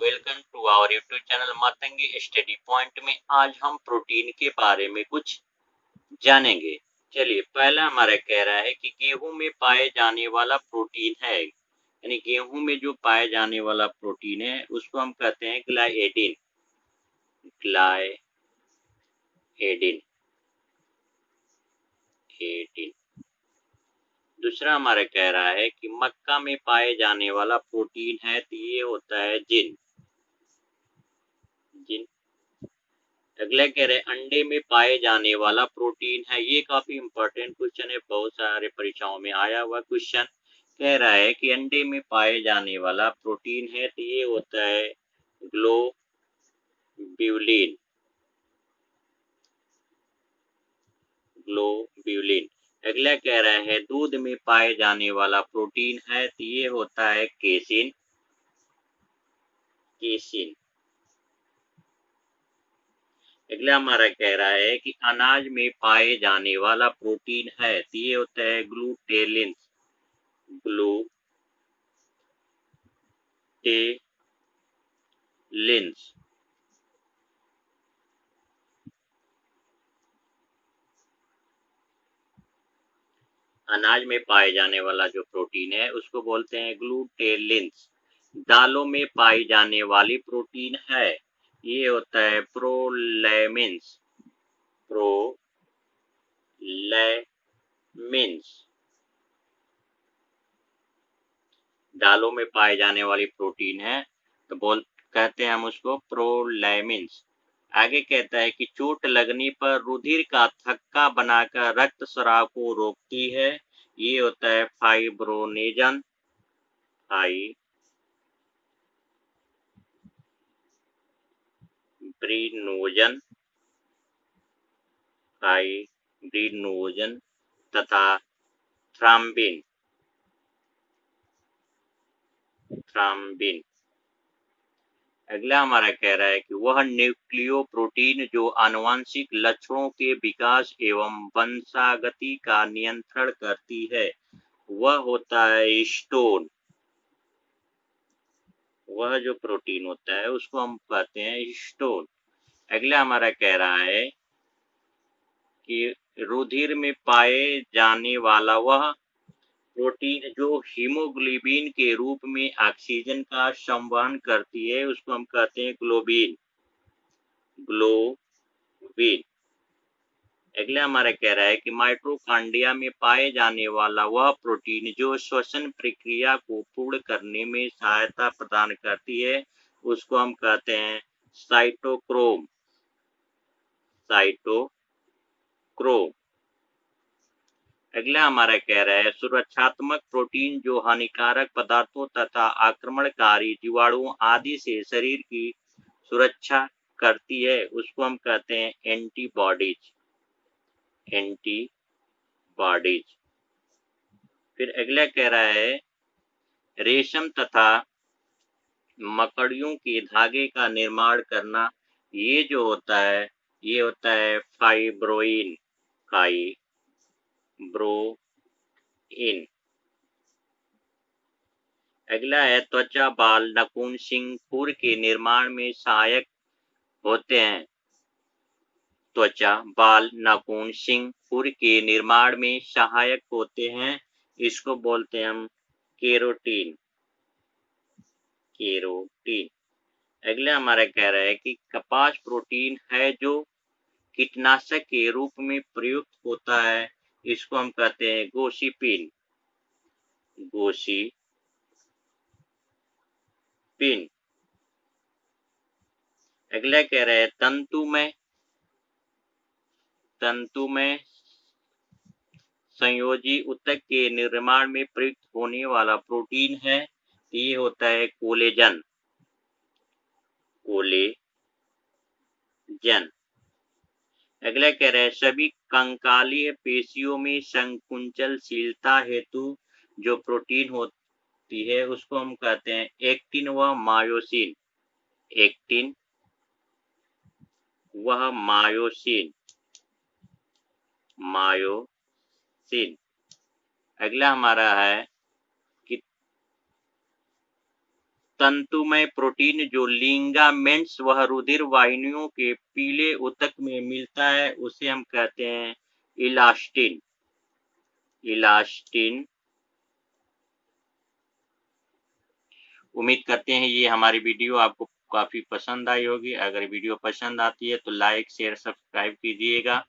Welcome to our YouTube channel Matangi study point में आज हम प्रोटीन के बारे में कुछ जानेंगे। चलिए, पहला हमारा कह रहा है कि गेहूं में पाए जाने वाला प्रोटीन है, यानी गेहूं में जो पाए जाने वाला प्रोटीन है उसको हम कहते हैं ग्लाइएडिन। ग्लाइएडिन एडिन। दूसरा हमारा कह रहा है कि मक्का में पाए जाने वाला प्रोटीन है तो ये होता है जिन। अगला कह रहे अंडे में पाए जाने वाला प्रोटीन है। ये काफी इंपॉर्टेंट क्वेश्चन है, बहुत सारे परीक्षाओं में आया हुआ क्वेश्चन। कह रहा है कि अंडे में पाए जाने वाला प्रोटीन है तो ये होता है ग्लोब्यूलिन। ग्लोब्यूलिन। अगला कह रहा है दूध में पाए जाने वाला प्रोटीन है तो ये होता है केसिन। केसिन। अगला हमारा कह रहा है कि अनाज में पाए जाने वाला प्रोटीन है तो ये होता है ग्लूटेलिन। ग्लूटेलिन्स। अनाज में पाए जाने वाला जो प्रोटीन है उसको बोलते हैं ग्लूटेलिन्स। दालों में पाई जाने वाली प्रोटीन है ये होता है प्रोलैमिन्स। प्रोलैमिन्स। दालों में पाए जाने वाली प्रोटीन है तो कहते हैं हम उसको प्रोलैमिन्स। आगे कहता है कि चोट लगने पर रुधिर का थक्का बनाकर रक्त स्राव को रोकती है ये होता है फाइब्रोनेजन। फाइब्रिनोजन तथा थ्राम्बिन। अगला हमारा कह रहा है कि वह न्यूक्लियोप्रोटीन जो आनुवंशिक लक्षणों के विकास एवं वंशागति का नियंत्रण करती है वह होता है हिस्टोन। वह जो प्रोटीन होता है उसको हम कहते हैं हिस्टोन। अगला हमारा कह रहा है कि रुधिर में पाए जाने वाला वह प्रोटीन जो हीमोग्लोबिन के रूप में ऑक्सीजन का संवहन करती है उसको हम कहते हैं ग्लोबिन। अगला हमारा कह रहा है कि माइटोकॉन्ड्रिया में पाए जाने वाला वह प्रोटीन जो श्वसन प्रक्रिया को पूर्ण करने में सहायता प्रदान करती है उसको हम कहते हैं साइटोक्रोम। अगला हमारा कह रहा है सुरक्षात्मक प्रोटीन जो हानिकारक पदार्थों तथा आक्रमणकारी जीवाणुओं आदि से शरीर की सुरक्षा करती है उसको हम कहते हैं एंटीबॉडीज। फिर अगला कह रहा है रेशम तथा मकड़ियों के धागे का निर्माण करना ये जो होता है ये होता है फाइब्रोइन। अगला है त्वचा बाल नखून सिंग खुर के निर्माण में सहायक होते हैं। त्वचा बाल नाखून सिंग खुर के निर्माण में सहायक होते हैं इसको बोलते हैं हम केरोटीन। अगला हमारा कह रहा है कि कपास प्रोटीन है जो कीटनाशक के रूप में प्रयुक्त होता है इसको हम कहते हैं गोसिपिन। अगला कह रहा है तंतु में संयोजी ऊतक के निर्माण में प्रयुक्त होने वाला प्रोटीन है ये होता है कोलेजन। अगला कह रहा है सभी कंकालीय पेशियों में संकुचनशीलता हेतु जो प्रोटीन होती है उसको हम कहते हैं एक्टिन व मायोसिन। अगला हमारा है कि तंतुमय प्रोटीन जो लिगामेंट्स वह रुधिर वाहिनियों के पीले ऊतक में मिलता है, उसे हम कहते हैं इलास्टिन। इलास्टिन। उम्मीद करते हैं ये हमारी वीडियो आपको काफ़ी पसंद आई होगी। अगर वीडियो पसंद आती है तो लाइक, शेयर, सब्सक्राइब कीजिएगा।